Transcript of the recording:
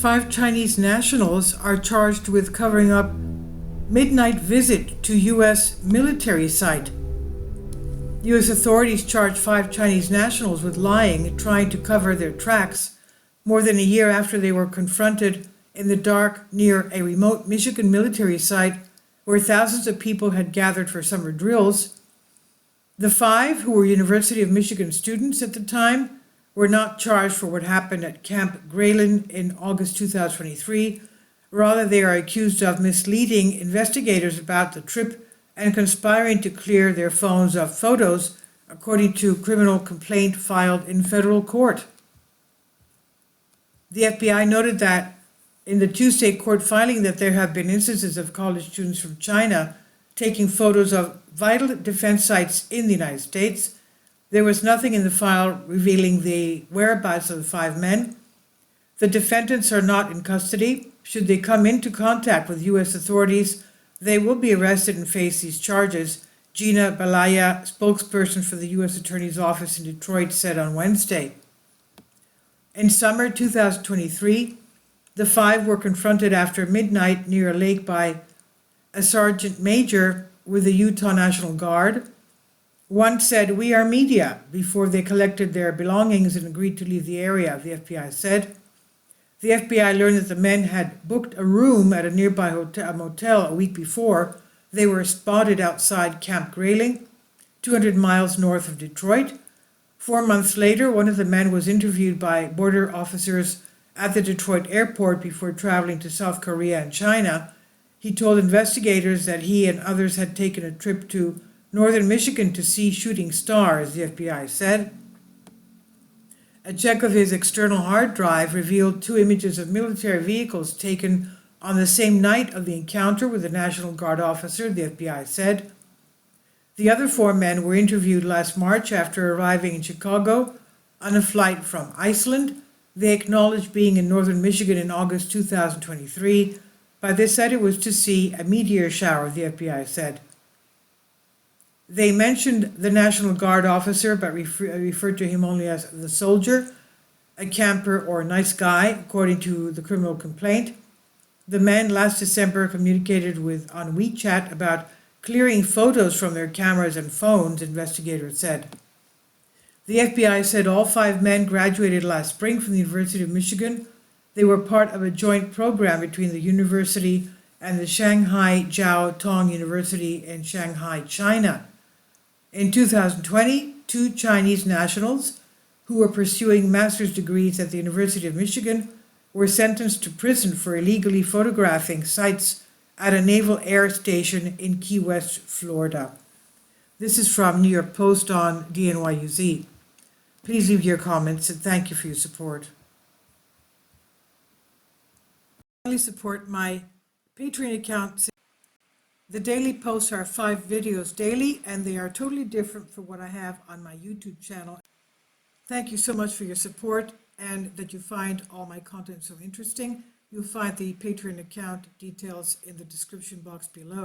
5 Chinese nationals are charged with covering up midnight visit to U.S. military site. U.S. authorities charged 5 Chinese nationals with lying, trying to cover their tracks, more than a year after they were confronted in the dark near a remote Michigan military site where thousands of people had gathered for summer drills. The 5, who were University of Michigan students at the time, were not charged for what happened at Camp Grayling in August 2023. Rather, they are accused of misleading investigators about the trip and conspiring to clear their phones of photos, according to a criminal complaint filed in federal court. The FBI noted that in the Tuesday court filing that there have been instances of college students from China taking photos of vital defense sites in the United States. There was nothing in the file revealing the whereabouts of the 5 men. The defendants are not in custody. Should they come into contact with U.S. authorities, they will be arrested and face these charges, Gina Balaya, spokesperson for the U.S. Attorney's Office in Detroit, said on Wednesday. In summer 2023, the 5 were confronted after midnight near a lake by a sergeant major with the Utah National Guard. One said, "We are media," before they collected their belongings and agreed to leave the area, the FBI said. The FBI learned that the men had booked a room at a nearby motel a week before. They were spotted outside Camp Grayling, 200 miles north of Detroit. 4 months later, one of the men was interviewed by border officers at the Detroit airport before traveling to South Korea and China. He told investigators that he and others had taken a trip to northern Michigan to see shooting stars, the FBI said. A check of his external hard drive revealed 2 images of military vehicles taken on the same night of the encounter with the National Guard officer, the FBI said. The other 4 men were interviewed last March after arriving in Chicago on a flight from Iceland. They acknowledged being in northern Michigan in August 2023, but they said it was to see a meteor shower, the FBI said. They mentioned the National Guard officer, but referred to him only as the soldier, a camper or nice guy, according to the criminal complaint. The men last December communicated on WeChat about clearing photos from their cameras and phones, investigators said. The FBI said all 5 men graduated last spring from the University of Michigan. They were part of a joint program between the university and the Shanghai Jiao Tong University in Shanghai, China. In 2020, 2 Chinese nationals who were pursuing master's degrees at the University of Michigan were sentenced to prison for illegally photographing sites at a naval air station in Key West, Florida. This is from New York Post on DNYUZ. Please leave your comments and thank you for your support. Please support my Patreon account. The daily posts are 5 videos daily, and they are totally different from what I have on my YouTube channel. Thank you so much for your support and that you find all my content so interesting. You'll find the Patreon account details in the description box below.